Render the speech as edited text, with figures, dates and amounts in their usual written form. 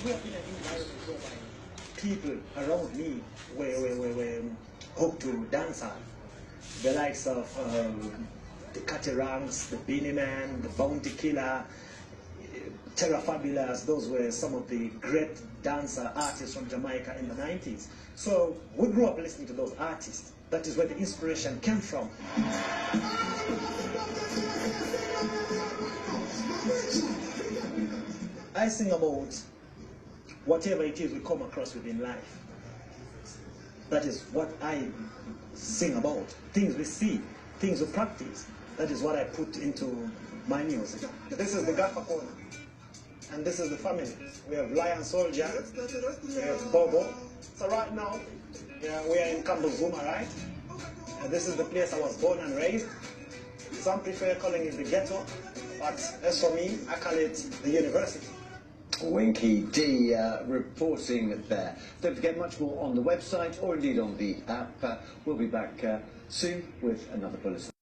grew up in an environment whereby people around me were hooked to dancehall. The likes of the Caterans, the Beanie Man, the Bounty Killer, Terra Fabulous. Those were some of the great dancer artists from Jamaica in the 90s. So we grew up listening to those artists. That is where the inspiration came from. I sing about whatever it is we come across within life. That is what I sing about. Things we see, things we practice. That is what I put into my music. This is the Gaffer Corner. And this is the family. We have Lion Soldier, we have Bobo. So right now, we are in Kambuzuma, right? And this is the place I was born and raised. Some prefer calling it the ghetto, but as for me, I call it the university. Winky D reporting there. Don't forget much more on the website or indeed on the app. We'll be back soon with another bulletin.